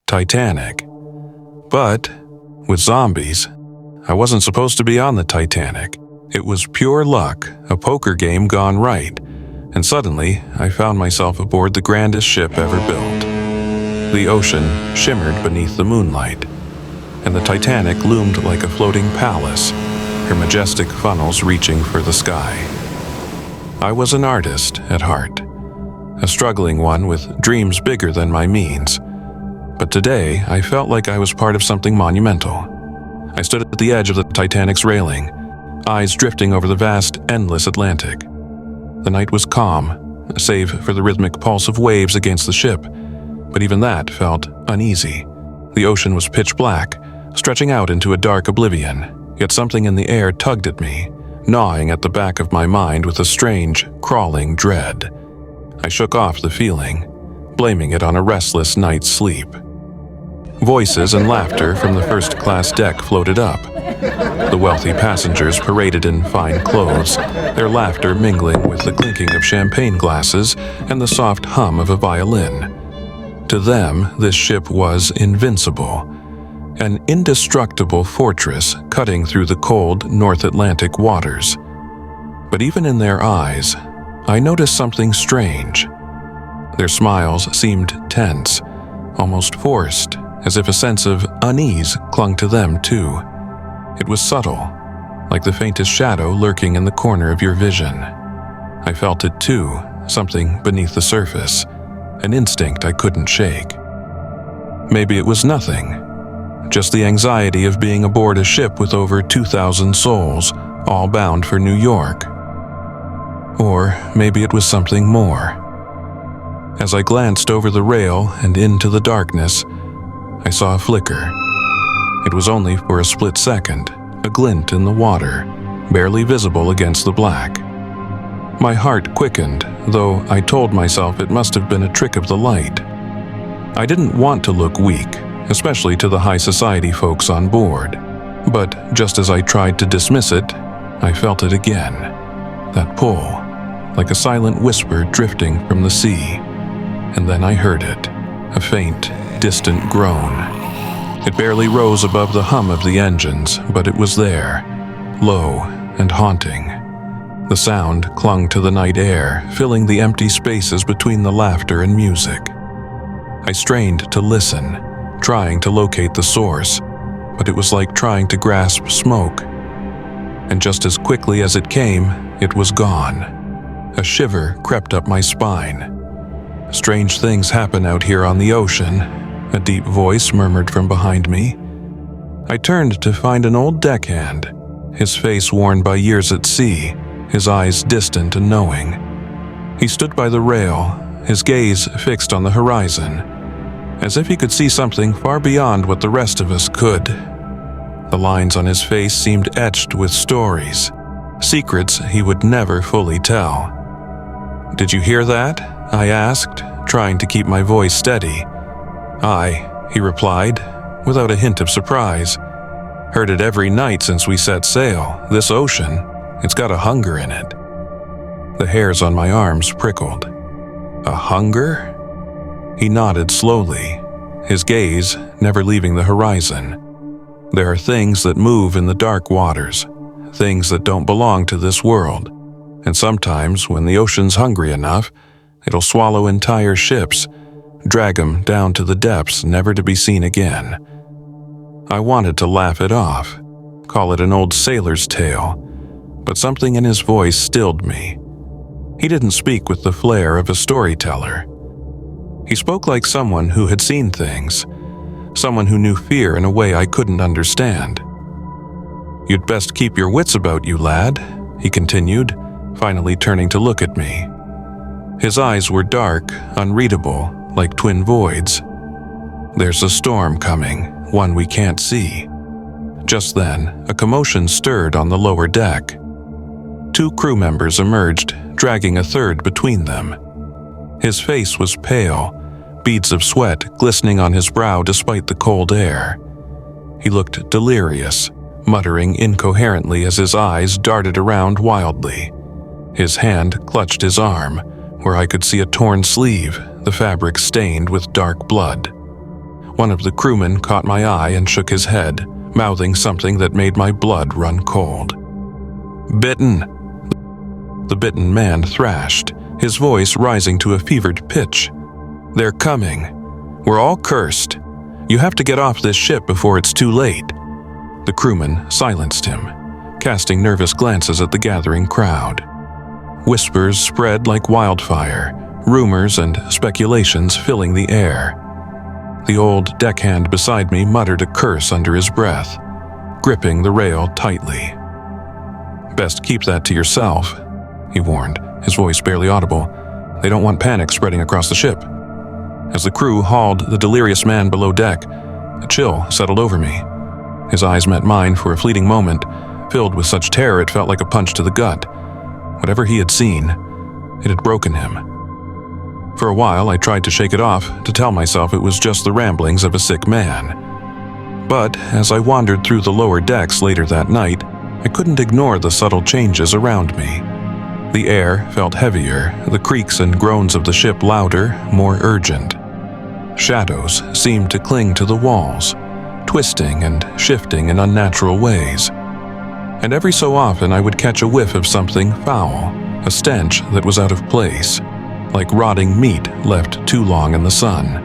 Titanic. But, with zombies, I wasn't supposed to be on the Titanic. It was pure luck, a poker game gone right, and suddenly I found myself aboard the grandest ship ever built. The ocean shimmered beneath the moonlight, and the Titanic loomed like a floating palace, her majestic funnels reaching for the sky. I was an artist at heart, a struggling one with dreams bigger than my means. But today, I felt like I was part of something monumental. I stood at the edge of the Titanic's railing, eyes drifting over the vast, endless Atlantic. The night was calm, save for the rhythmic pulse of waves against the ship, but even that felt uneasy. The ocean was pitch black, stretching out into a dark oblivion, yet something in the air tugged at me, gnawing at the back of my mind with a strange, crawling dread. I shook off the feeling, blaming it on a restless night's sleep. Voices and laughter from the first-class deck floated up. The wealthy passengers paraded in fine clothes, their laughter mingling with the clinking of champagne glasses and the soft hum of a violin. To them, this ship was invincible, an indestructible fortress cutting through the cold North Atlantic waters. But even in their eyes, I noticed something strange. Their smiles seemed tense, almost forced, as if a sense of unease clung to them too. It was subtle, like the faintest shadow lurking in the corner of your vision. I felt it too, something beneath the surface, an instinct I couldn't shake. Maybe it was nothing, just the anxiety of being aboard a ship with over 2,000 souls, all bound for New York. Or maybe it was something more. As I glanced over the rail and into the darkness, I saw a flicker. It was only for a split second, a glint in the water, barely visible against the black. My heart quickened, though I told myself it must have been a trick of the light. I didn't want to look weak, especially to the high society folks on board. But just as I tried to dismiss it, I felt it again. That pull, like a silent whisper drifting from the sea. And then I heard it, a faint, distant groan. It barely rose above the hum of the engines, but it was there, low and haunting. The sound clung to the night air, filling the empty spaces between the laughter and music. I strained to listen, trying to locate the source, but it was like trying to grasp smoke. And just as quickly as it came, it was gone. A shiver crept up my spine. Strange things happen out here on the ocean, a deep voice murmured from behind me. I turned to find an old deckhand, his face worn by years at sea, his eyes distant and knowing. He stood by the rail, his gaze fixed on the horizon, as if he could see something far beyond what the rest of us could. The lines on his face seemed etched with stories, secrets he would never fully tell. "Did you hear that?" I asked, trying to keep my voice steady. "Aye," he replied, without a hint of surprise. "Heard it every night since we set sail. This ocean, it's got a hunger in it." The hairs on my arms prickled. "A hunger?" He nodded slowly, his gaze never leaving the horizon. "There are things that move in the dark waters, things that don't belong to this world, and sometimes when the ocean's hungry enough, it'll swallow entire ships, drag them down to the depths never to be seen again." I wanted to laugh it off, call it an old sailor's tale, but something in his voice stilled me. He didn't speak with the flair of a storyteller. He spoke like someone who had seen things, someone who knew fear in a way I couldn't understand. "You'd best keep your wits about you, lad," he continued, finally turning to look at me. His eyes were dark, unreadable, like twin voids. "There's a storm coming, one we can't see." Just then, a commotion stirred on the lower deck. 2 crew members emerged, dragging a third between them. His face was pale, beads of sweat glistening on his brow despite the cold air. He looked delirious, muttering incoherently as his eyes darted around wildly. His hand clutched his arm, where I could see a torn sleeve, the fabric stained with dark blood. One of the crewmen caught my eye and shook his head, mouthing something that made my blood run cold. "Bitten!" The bitten man thrashed, his voice rising to a fevered pitch. "They're coming. We're all cursed. You have to get off this ship before it's too late." The crewman silenced him, casting nervous glances at the gathering crowd. Whispers spread like wildfire, rumors and speculations filling the air. The old deckhand beside me muttered a curse under his breath, gripping the rail tightly. "Best keep that to yourself," he warned, his voice barely audible. "They don't want panic spreading across the ship." As the crew hauled the delirious man below deck, a chill settled over me. His eyes met mine for a fleeting moment, filled with such terror it felt like a punch to the gut. Whatever he had seen, it had broken him. For a while, I tried to shake it off, to tell myself it was just the ramblings of a sick man. But as I wandered through the lower decks later that night, I couldn't ignore the subtle changes around me. The air felt heavier, the creaks and groans of the ship louder, more urgent. Shadows seemed to cling to the walls, twisting and shifting in unnatural ways. And every so often I would catch a whiff of something foul, a stench that was out of place, like rotting meat left too long in the sun.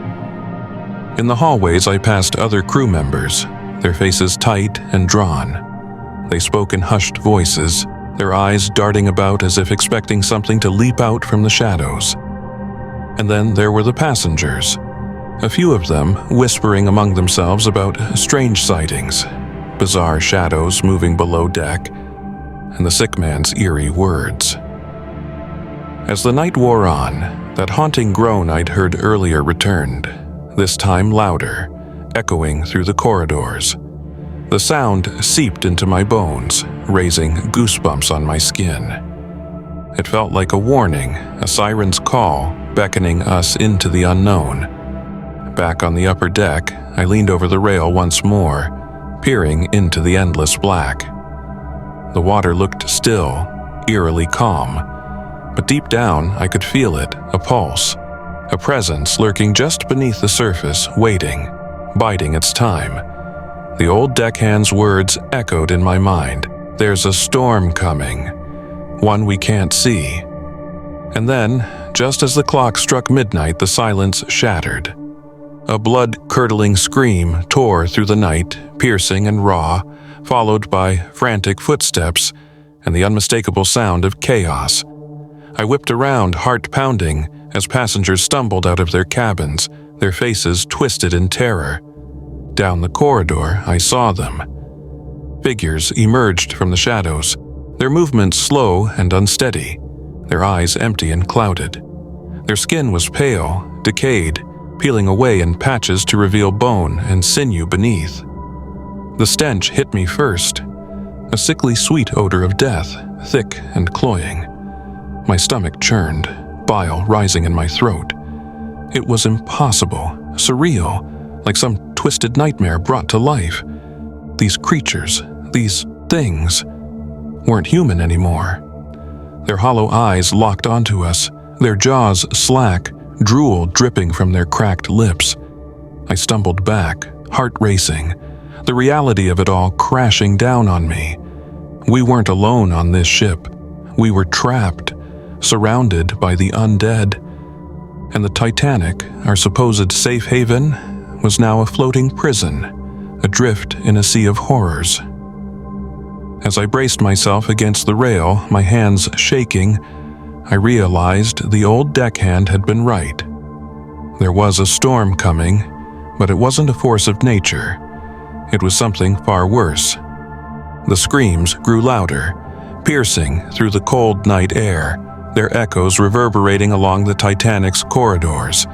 In the hallways I passed other crew members, their faces tight and drawn. They spoke in hushed voices, their eyes darting about as if expecting something to leap out from the shadows. And then there were the passengers, a few of them whispering among themselves about strange sightings, bizarre shadows moving below deck, and the sick man's eerie words. As the night wore on, that haunting groan I'd heard earlier returned, this time louder, echoing through the corridors. The sound seeped into my bones, raising goosebumps on my skin. It felt like a warning, a siren's call, beckoning us into the unknown. Back on the upper deck, I leaned over the rail once more, peering into the endless black. The water looked still, eerily calm, but deep down I could feel it, a pulse, a presence lurking just beneath the surface, waiting, biding its time. The old deckhand's words echoed in my mind. "There's a storm coming, one we can't see." And then, just as the clock struck midnight, the silence shattered. A blood-curdling scream tore through the night, piercing and raw, followed by frantic footsteps and the unmistakable sound of chaos. I whipped around, heart pounding, as passengers stumbled out of their cabins, their faces twisted in terror. Down the corridor, I saw them. Figures emerged from the shadows, their movements slow and unsteady, their eyes empty and clouded. Their skin was pale, decayed, peeling away in patches to reveal bone and sinew beneath. The stench hit me first, a sickly sweet odor of death, thick and cloying. My stomach churned, bile rising in my throat. It was impossible, surreal, like some twisted nightmare brought to life. These creatures, these things, weren't human anymore. Their hollow eyes locked onto us, their jaws slack, drool dripping from their cracked lips. I stumbled back, heart racing, the reality of it all crashing down on me. We weren't alone on this ship. We were trapped, surrounded by the undead. And the Titanic, our supposed safe haven, was now a floating prison, adrift in a sea of horrors. As I braced myself against the rail, my hands shaking, I realized the old deckhand had been right. There was a storm coming, but it wasn't a force of nature. It was something far worse. The screams grew louder, piercing through the cold night air, their echoes reverberating along the Titanic's corridors.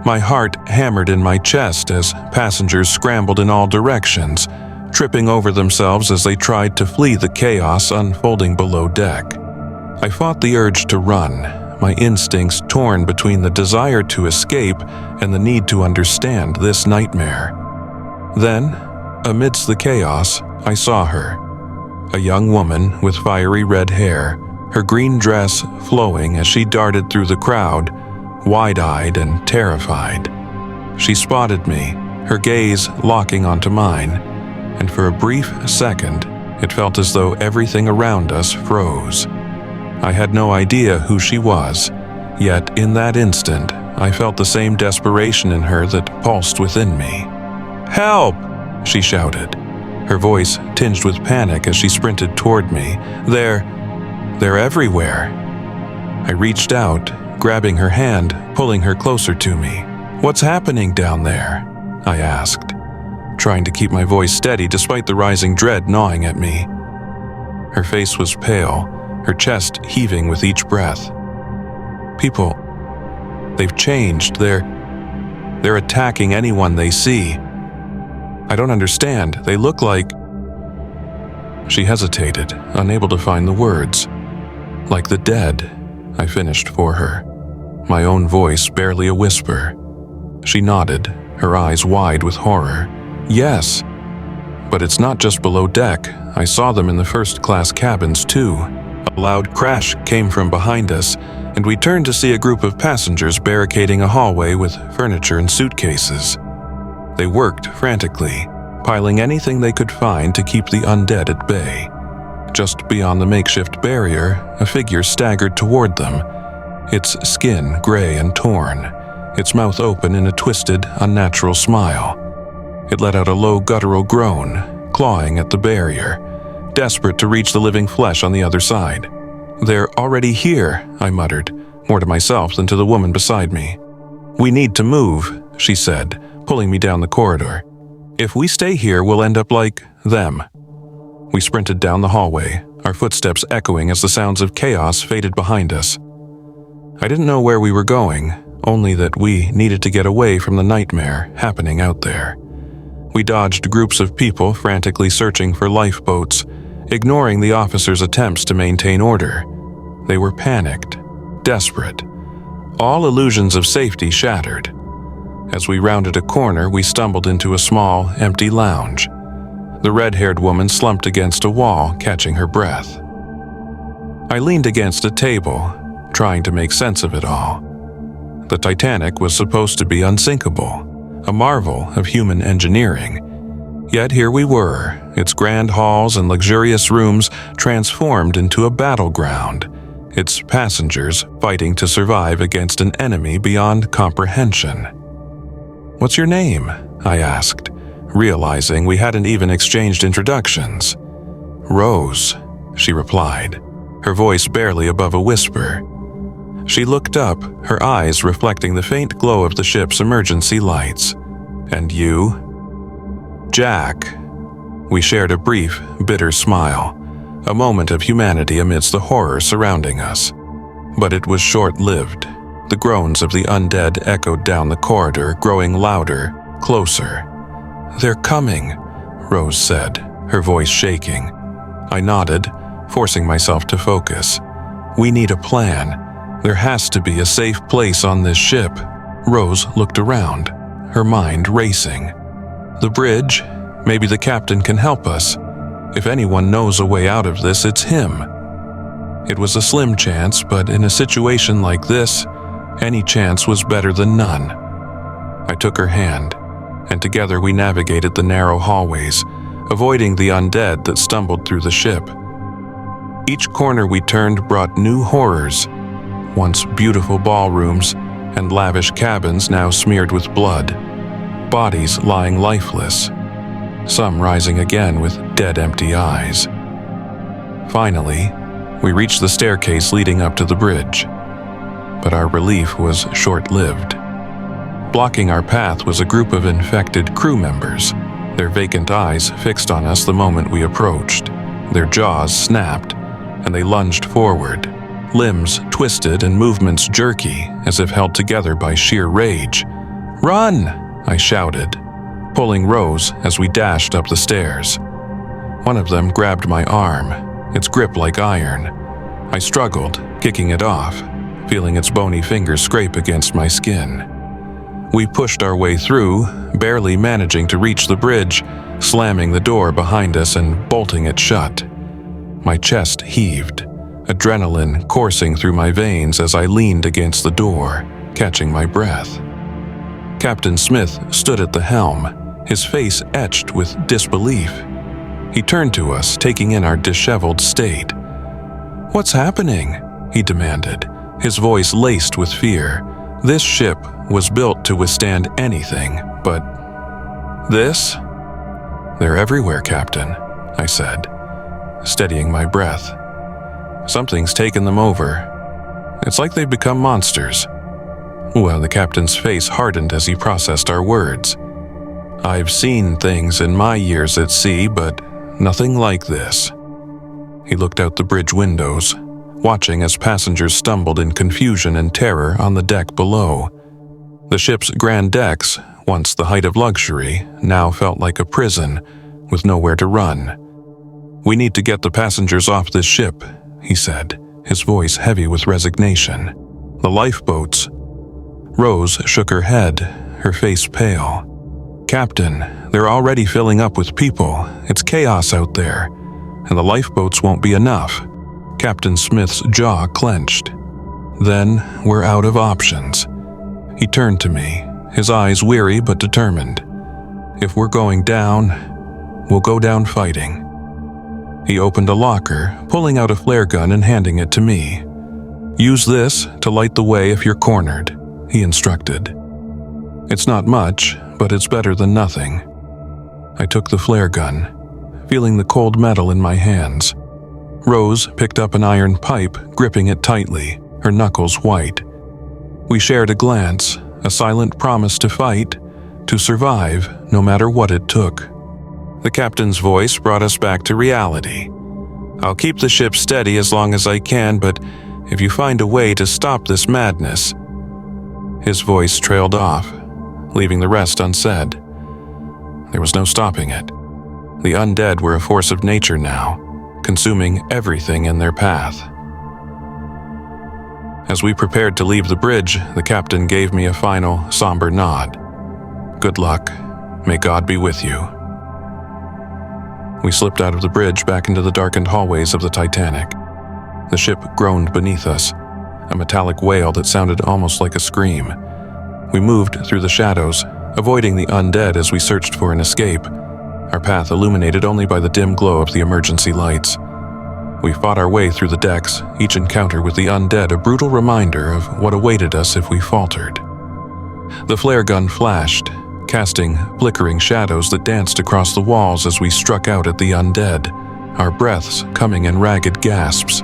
My heart hammered in my chest as passengers scrambled in all directions, tripping over themselves as they tried to flee the chaos unfolding below deck. I fought the urge to run, my instincts torn between the desire to escape and the need to understand this nightmare. Then, amidst the chaos, I saw her. A young woman with fiery red hair, her green dress flowing as she darted through the crowd, wide-eyed and terrified. She spotted me, her gaze locking onto mine, and for a brief second, it felt as though everything around us froze. I had no idea who she was, yet in that instant, I felt the same desperation in her that pulsed within me. "Help!" she shouted, her voice tinged with panic as she sprinted toward me. They're everywhere." I reached out, grabbing her hand, pulling her closer to me. "What's happening down there?" I asked, trying to keep my voice steady despite the rising dread gnawing at me. Her face was pale, her chest heaving with each breath. "People, they've changed. They're attacking anyone they see. I don't understand. They look like..." She hesitated, unable to find the words. "Like the dead," I finished for her, my own voice barely a whisper. She nodded, her eyes wide with horror. "Yes, but it's not just below deck. I saw them in the first-class cabins too." A loud crash came from behind us, and we turned to see a group of passengers barricading a hallway with furniture and suitcases. They worked frantically, piling anything they could find to keep the undead at bay. Just beyond the makeshift barrier, a figure staggered toward them, its skin gray and torn, its mouth open in a twisted, unnatural smile. It let out a low guttural groan, clawing at the barrier, desperate to reach the living flesh on the other side. "They're already here," I muttered, more to myself than to the woman beside me. "We need to move," she said, pulling me down the corridor. "If we stay here, we'll end up like them." We sprinted down the hallway, our footsteps echoing as the sounds of chaos faded behind us. I didn't know where we were going, only that we needed to get away from the nightmare happening out there. We dodged groups of people frantically searching for lifeboats, ignoring the officers' attempts to maintain order. They were panicked, desperate. All illusions of safety shattered. As we rounded a corner, we stumbled into a small, empty lounge. The red-haired woman slumped against a wall, catching her breath. I leaned against a table, trying to make sense of it all. The Titanic was supposed to be unsinkable, a marvel of human engineering. Yet here we were, its grand halls and luxurious rooms transformed into a battleground, its passengers fighting to survive against an enemy beyond comprehension. "What's your name?" I asked, realizing we hadn't even exchanged introductions. "Rose," she replied, her voice barely above a whisper. She looked up, her eyes reflecting the faint glow of the ship's emergency lights. "And you?" "Jack." We shared a brief, bitter smile, a moment of humanity amidst the horror surrounding us. But it was short-lived. The groans of the undead echoed down the corridor, growing louder, closer. "They're coming," Rose said, her voice shaking. I nodded, forcing myself to focus. "We need a plan. There has to be a safe place on this ship." Rose looked around, her mind racing. "The bridge? Maybe the captain can help us. If anyone knows a way out of this, it's him." It was a slim chance, but in a situation like this, any chance was better than none. I took her hand, and together we navigated the narrow hallways, avoiding the undead that stumbled through the ship. Each corner we turned brought new horrors, once beautiful ballrooms and lavish cabins now smeared with blood, bodies lying lifeless, some rising again with dead empty eyes. Finally, we reached the staircase leading up to the bridge, but our relief was short-lived. Blocking our path was a group of infected crew members, their vacant eyes fixed on us the moment we approached. Their jaws snapped, and they lunged forward, limbs twisted and movements jerky, as if held together by sheer rage. "Run!" I shouted, pulling Rose as we dashed up the stairs. One of them grabbed my arm, its grip like iron. I struggled, kicking it off, feeling its bony fingers scrape against my skin. We pushed our way through, barely managing to reach the bridge, slamming the door behind us and bolting it shut. My chest heaved, adrenaline coursing through my veins as I leaned against the door, catching my breath. Captain Smith stood at the helm, his face etched with disbelief. He turned to us, taking in our disheveled state. "What's happening?" he demanded, his voice laced with fear. This ship was built to withstand anything, but this? "They're everywhere, Captain," I said, steadying my breath. "Something's taken them over. It's like they've become monsters." Well, the captain's face hardened as he processed our words. "I've seen things in my years at sea, but nothing like this." He looked out the bridge windows, watching as passengers stumbled in confusion and terror on the deck below. The ship's grand decks, once the height of luxury, now felt like a prison, with nowhere to run. "We need to get the passengers off this ship," he said, his voice heavy with resignation. "The lifeboats." Rose shook her head, her face pale. "Captain, they're already filling up with people. It's chaos out there, and the lifeboats won't be enough." Captain Smith's jaw clenched. "Then we're out of options." He turned to me, his eyes weary but determined. "If we're going down, we'll go down fighting." He opened a locker, pulling out a flare gun and handing it to me. "Use this to light the way if you're cornered," he instructed. "It's not much, but it's better than nothing." I took the flare gun, feeling the cold metal in my hands. Rose picked up an iron pipe, gripping it tightly, her knuckles white. We shared a glance, a silent promise to fight, to survive, no matter what it took. The captain's voice brought us back to reality. "I'll keep the ship steady as long as I can, but if you find a way to stop this madness..." His voice trailed off, leaving the rest unsaid. There was no stopping it. The undead were a force of nature now, consuming everything in their path. As we prepared to leave the bridge, the captain gave me a final, somber nod. "Good luck. May God be with you." We slipped out of the bridge back into the darkened hallways of the Titanic. The ship groaned beneath us, a metallic wail that sounded almost like a scream. We moved through the shadows, avoiding the undead as we searched for an escape, our path illuminated only by the dim glow of the emergency lights. We fought our way through the decks, each encounter with the undead a brutal reminder of what awaited us if we faltered. The flare gun flashed, casting flickering shadows that danced across the walls as we struck out at the undead, our breaths coming in ragged gasps.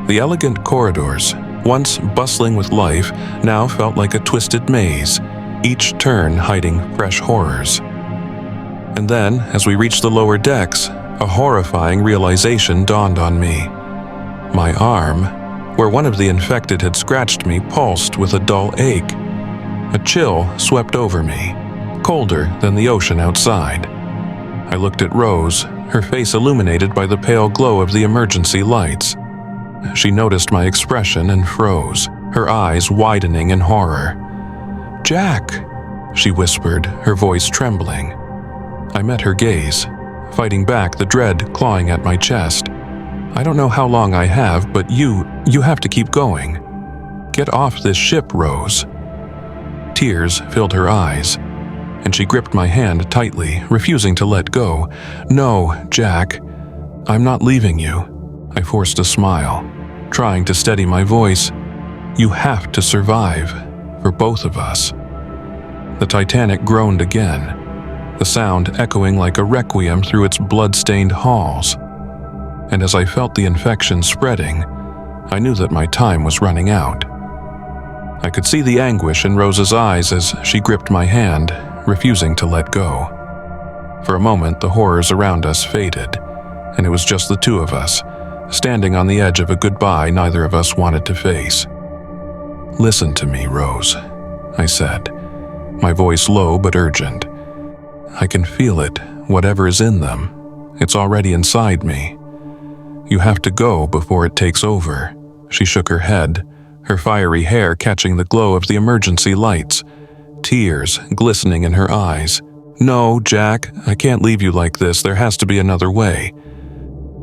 The elegant corridors, once bustling with life, now felt like a twisted maze, each turn hiding fresh horrors. And then, as we reached the lower decks, a horrifying realization dawned on me. My arm, where one of the infected had scratched me, pulsed with a dull ache. A chill swept over me, colder than the ocean outside. I looked at Rose, her face illuminated by the pale glow of the emergency lights. She noticed my expression and froze, her eyes widening in horror. "Jack," she whispered, her voice trembling. I met her gaze, fighting back the dread clawing at my chest. "I don't know how long I have, but you have to keep going. Get off this ship, Rose." Tears filled her eyes, and she gripped my hand tightly, refusing to let go. "No, Jack, I'm not leaving you." I forced a smile, trying to steady my voice. "You have to survive, for both of us." The Titanic groaned again, the sound echoing like a requiem through its blood-stained halls. And as I felt the infection spreading, I knew that my time was running out. I could see the anguish in Rose's eyes as she gripped my hand, refusing to let go. For a moment, the horrors around us faded, and it was just the two of us, standing on the edge of a goodbye neither of us wanted to face. "Listen to me, Rose," I said, my voice low but urgent. "I can feel it, whatever is in them. It's already inside me. You have to go before it takes over." She shook her head, her fiery hair catching the glow of the emergency lights, tears glistening in her eyes. "No, Jack, I can't leave you like this. There has to be another way."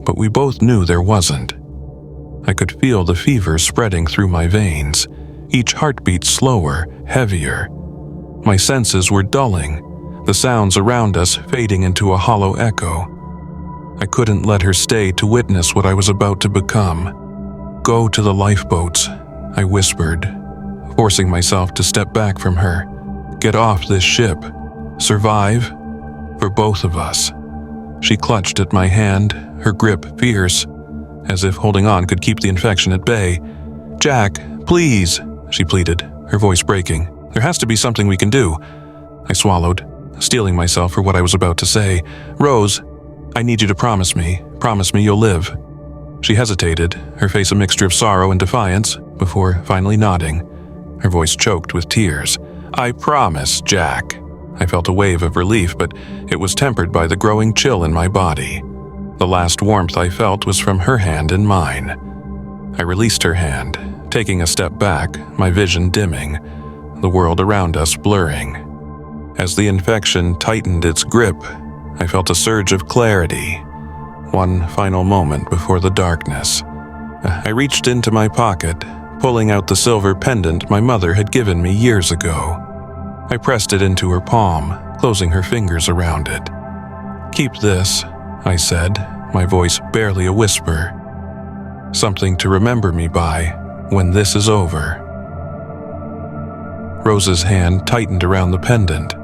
But we both knew there wasn't. I could feel the fever spreading through my veins, each heartbeat slower, heavier. My senses were dulling, the sounds around us fading into a hollow echo. I couldn't let her stay to witness what I was about to become. "Go to the lifeboats," I whispered, forcing myself to step back from her. "Get off this ship. Survive for both of us." She clutched at my hand, her grip fierce, as if holding on could keep the infection at bay. "Jack, please," she pleaded, her voice breaking. "There has to be something we can do." I swallowed, steeling myself for what I was about to say. "Rose, I need you to promise me you'll live." She hesitated, her face a mixture of sorrow and defiance, before finally nodding, her voice choked with tears. "I promise, Jack." I felt a wave of relief, but it was tempered by the growing chill in my body. The last warmth I felt was from her hand in mine. I released her hand, taking a step back, my vision dimming, the world around us blurring. As the infection tightened its grip, I felt a surge of clarity. One final moment before the darkness. I reached into my pocket, pulling out the silver pendant my mother had given me years ago. I pressed it into her palm, closing her fingers around it. "Keep this," I said, my voice barely a whisper. "Something to remember me by when this is over." Rose's hand tightened around the pendant,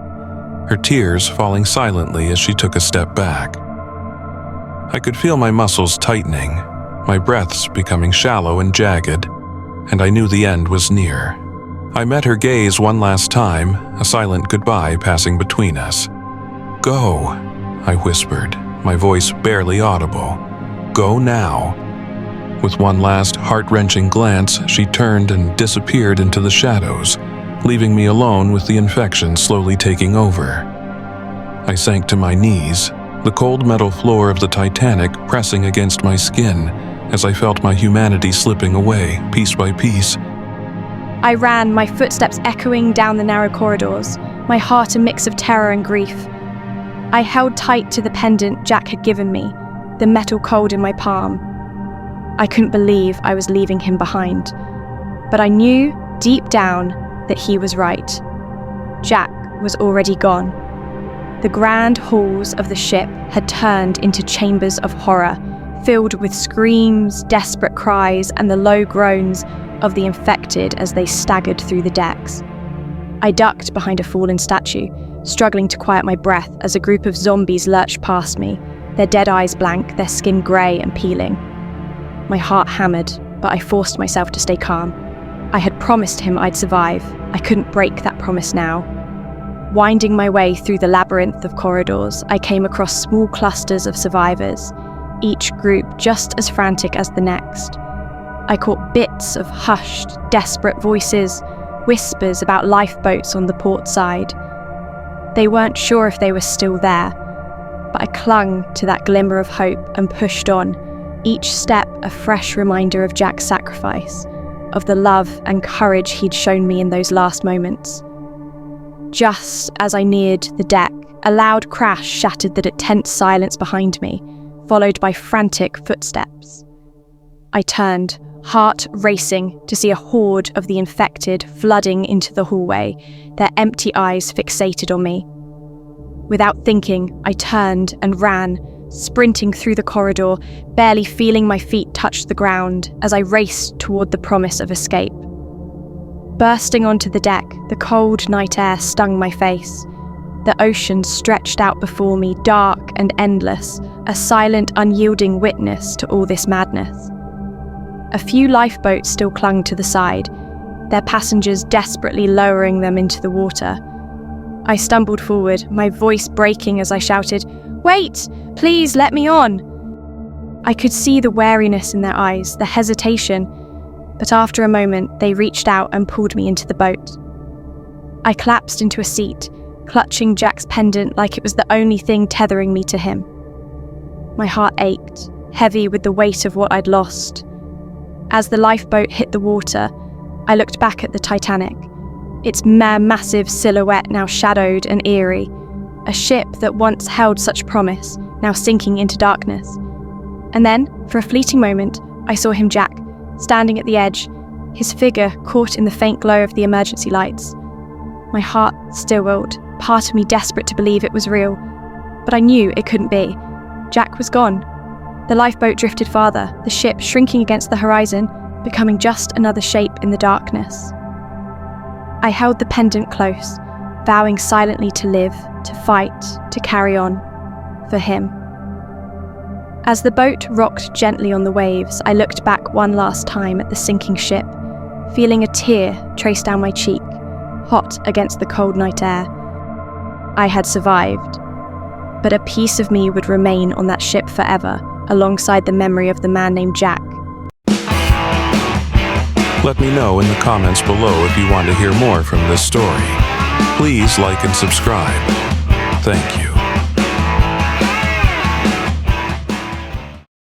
her tears falling silently as she took a step back. I could feel my muscles tightening, my breaths becoming shallow and jagged, and I knew the end was near. I met her gaze one last time, a silent goodbye passing between us. "Go," I whispered, my voice barely audible. "Go now." With one last heart-wrenching glance, she turned and disappeared into the shadows, leaving me alone with the infection slowly taking over. I sank to my knees, the cold metal floor of the Titanic pressing against my skin as I felt my humanity slipping away, piece by piece. I ran, my footsteps echoing down the narrow corridors, my heart a mix of terror and grief. I held tight to the pendant Jack had given me, the metal cold in my palm. I couldn't believe I was leaving him behind, but I knew deep down that he was right. Jack was already gone. The grand halls of the ship had turned into chambers of horror, filled with screams, desperate cries, and the low groans of the infected as they staggered through the decks. I ducked behind a fallen statue, struggling to quiet my breath as a group of zombies lurched past me, their dead eyes blank, their skin grey and peeling. My heart hammered, but I forced myself to stay calm. I had promised him I'd survive. I couldn't break that promise now. Winding my way through the labyrinth of corridors, I came across small clusters of survivors, each group just as frantic as the next. I caught bits of hushed, desperate voices, whispers about lifeboats on the port side. They weren't sure if they were still there, but I clung to that glimmer of hope and pushed on, each step a fresh reminder of Jack's sacrifice, of the love and courage he'd shown me in those last moments. Just as I neared the deck, a loud crash shattered the tense silence behind me, followed by frantic footsteps. I turned, heart racing, to see a horde of the infected flooding into the hallway, their empty eyes fixated on me. Without thinking, I turned and ran, sprinting through the corridor, barely feeling my feet touch the ground as I raced toward the promise of escape. Bursting onto the deck, the cold night air stung my face. The ocean stretched out before me, dark and endless, a silent, unyielding witness to all this madness. A few lifeboats still clung to the side, their passengers desperately lowering them into the water. I stumbled forward, my voice breaking as I shouted, "Wait! Please let me on!" I could see the wariness in their eyes, the hesitation, but after a moment they reached out and pulled me into the boat. I collapsed into a seat, clutching Jack's pendant like it was the only thing tethering me to him. My heart ached, heavy with the weight of what I'd lost. As the lifeboat hit the water, I looked back at the Titanic, its massive silhouette now shadowed and eerie, a ship that once held such promise, now sinking into darkness. And then, for a fleeting moment, I saw him, Jack, standing at the edge, his figure caught in the faint glow of the emergency lights. my heart stilled, part of me desperate to believe it was real. But I knew it couldn't be. Jack was gone. The lifeboat drifted farther, the ship shrinking against the horizon, becoming just another shape in the darkness. I held the pendant close, vowing silently to live, to fight, to carry on, for him. As the boat rocked gently on the waves, I looked back one last time at the sinking ship, feeling a tear trace down my cheek, hot against the cold night air. I had survived, but a piece of me would remain on that ship forever, alongside the memory of the man named Jack. Let me know in the comments below if you want to hear more from this story. Please like and subscribe. Thank you.